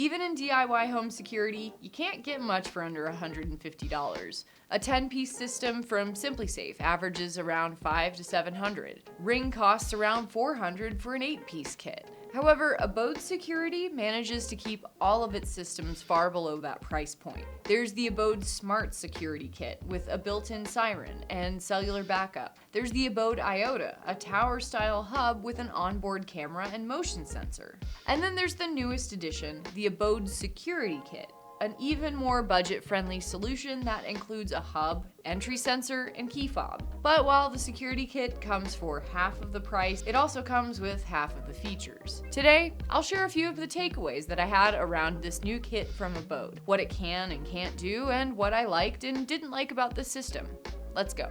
Even in DIY home security, you can't get much for under $150. A 10-piece system from SimpliSafe averages around $500 to $700. Ring costs around $400 for an 8-piece kit. However, Abode Security manages to keep all of its systems far below that price point. There's the Abode Smart Security Kit with a built-in siren and cellular backup. There's the Abode Iota, a tower-style hub with an onboard camera and motion sensor. And then there's the newest addition, the Abode Security Kit, an even more budget-friendly solution that includes a hub, entry sensor, and key fob. But while the security kit comes for half of the price, it also comes with half of the features. Today, I'll share a few of the takeaways that I had around this new kit from Abode, what it can and can't do, and what I liked and didn't like about the system. Let's go.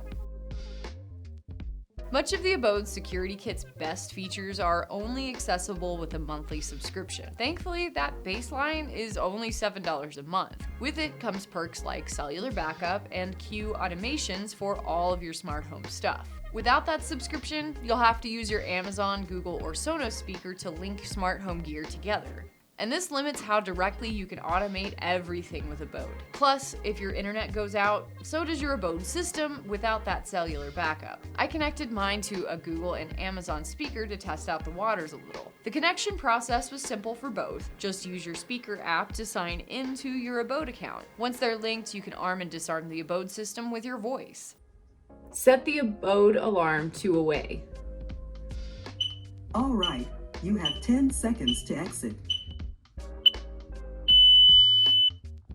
Much of the Abode Security Kit's best features are only accessible with a monthly subscription. Thankfully, that baseline is only $7 a month. With it comes perks like cellular backup and Q automations for all of your smart home stuff. Without that subscription, you'll have to use your Amazon, Google, or Sonos speaker to link smart home gear together. And this limits how directly you can automate everything with Abode. Plus, if your internet goes out, so does your Abode system without that cellular backup. I connected mine to a Google and Amazon speaker to test out the waters a little. The connection process was simple for both. Just use your speaker app to sign into your Abode account. Once they're linked, you can arm and disarm the Abode system with your voice. Set the Abode alarm to away. All right, you have 10 seconds to exit.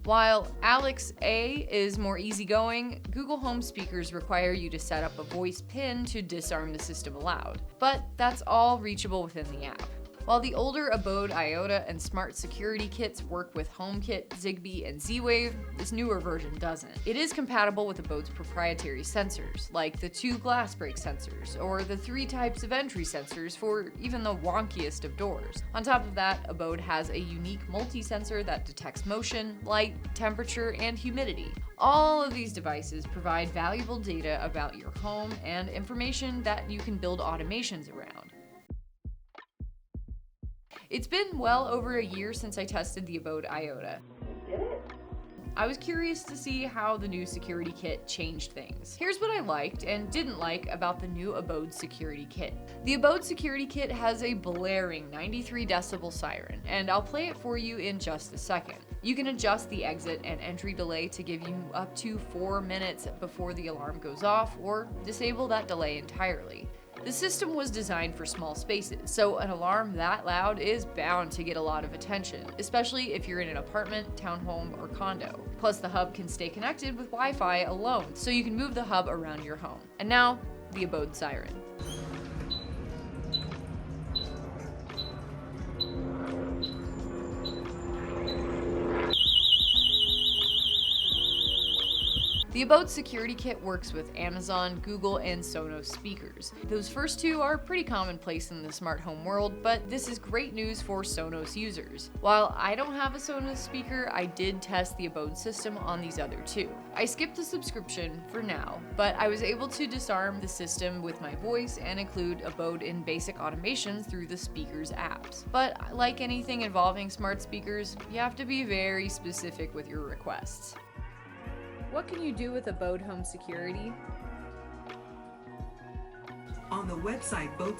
While Alex A is more easygoing, Google Home speakers require you to set up a voice PIN to disarm the system aloud. But that's all reachable within the app. While the older Abode Iota and Smart Security Kits work with HomeKit, Zigbee, and Z-Wave, this newer version doesn't. It is compatible with Abode's proprietary sensors, like the 2 glass break sensors, or the 3 types of entry sensors for even the wonkiest of doors. On top of that, Abode has a unique multi-sensor that detects motion, light, temperature, and humidity. All of these devices provide valuable data about your home and information that you can build automations around. It's been well over a year since I tested the Abode Iota. I was curious to see how the new security kit changed things. Here's what I liked and didn't like about the new Abode Security Kit. The Abode Security Kit has a blaring 93 decibel siren, and I'll play it for you in just a second. You can adjust the exit and entry delay to give you up to 4 minutes before the alarm goes off, or disable that delay entirely. The system was designed for small spaces, so an alarm that loud is bound to get a lot of attention, especially if you're in an apartment, townhome, or condo. Plus, the hub can stay connected with Wi-Fi alone, so you can move the hub around your home. And now, the Abode siren. The Abode Security Kit works with Amazon, Google, and Sonos speakers. Those first two are pretty commonplace in the smart home world, but this is great news for Sonos users. While I don't have a Sonos speaker, I did test the Abode system on these other two. I skipped the subscription for now, but I was able to disarm the system with my voice and include Abode in basic automations through the speaker's apps. But like anything involving smart speakers, you have to be very specific with your requests. What can you do with Abode Home Security? On the website Abode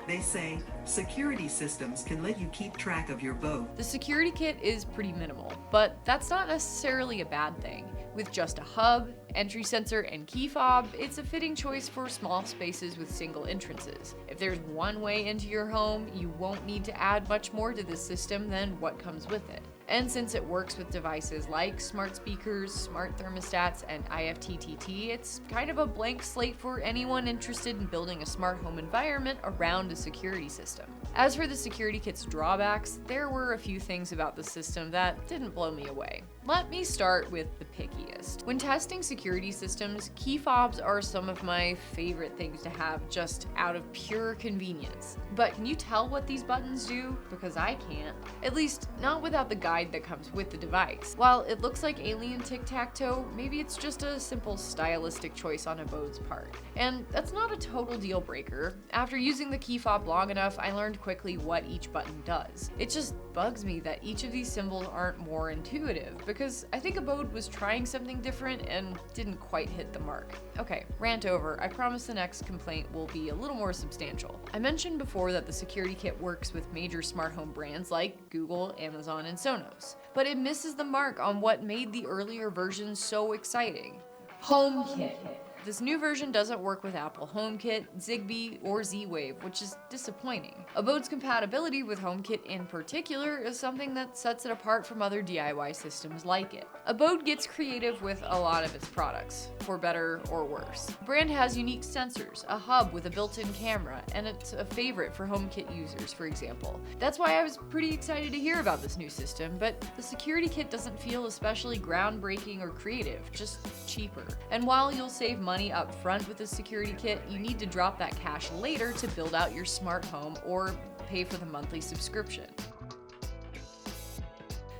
they say security systems can let you keep track of your boat. The security kit is pretty minimal, but that's not necessarily a bad thing. With just a hub, entry sensor, and key fob, it's a fitting choice for small spaces with single entrances. If there's one way into your home, you won't need to add much more to this system than what comes with it. And since it works with devices like smart speakers, smart thermostats, and IFTTT, it's kind of a blank slate for anyone interested in building a smart home environment around a security system. As for the security kit's drawbacks, there were a few things about the system that didn't blow me away. Let me start with the pickiest. When testing security systems, key fobs are some of my favorite things to have just out of pure convenience. But can you tell what these buttons do? Because I can't. At least, not without the guide that comes with the device. While it looks like alien tic-tac-toe, maybe it's just a simple stylistic choice on Abode's part. And that's not a total deal breaker. After using the key fob long enough, I learned quickly what each button does. It just bugs me that each of these symbols aren't more intuitive, because I think Abode was trying something different and didn't quite hit the mark. Okay, rant over. I promise the next complaint will be a little more substantial. I mentioned before that the security kit works with major smart home brands like Google, Amazon, and Sonos, but it misses the mark on what made the earlier version so exciting: HomeKit. This new version doesn't work with Apple HomeKit, Zigbee, or Z-Wave, which is disappointing. Abode's compatibility with HomeKit in particular is something that sets it apart from other DIY systems like it. Abode gets creative with a lot of its products, for better or worse. The brand has unique sensors, a hub with a built-in camera, and it's a favorite for HomeKit users, for example. That's why I was pretty excited to hear about this new system, but the security kit doesn't feel especially groundbreaking or creative, just cheaper. And while you'll save money up front with the security kit, you need to drop that cash later to build out your smart home or pay for the monthly subscription.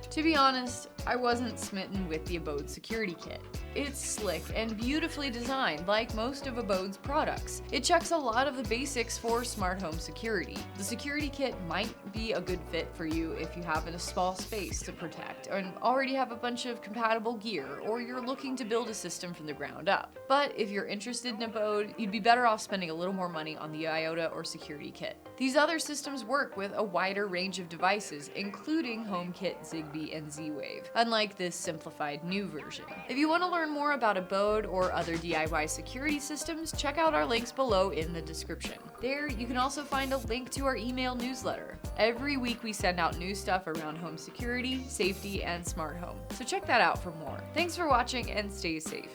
To be honest, I wasn't smitten with the Abode Security Kit. It's slick and beautifully designed, like most of Abode's products. It checks a lot of the basics for smart home security. The security kit might be a good fit for you if you have a small space to protect and already have a bunch of compatible gear, or you're looking to build a system from the ground up. But if you're interested in Abode, you'd be better off spending a little more money on the Iota or security kit. These other systems work with a wider range of devices, including HomeKit, Zigbee, and Z-Wave, unlike this simplified new version. If you want to learn more about Abode or other DIY security systems, check out our links below in the description. There, you can also find a link to our email newsletter. Every week we send out new stuff around home security, safety, and smart home. So check that out for more. Thanks for watching and stay safe.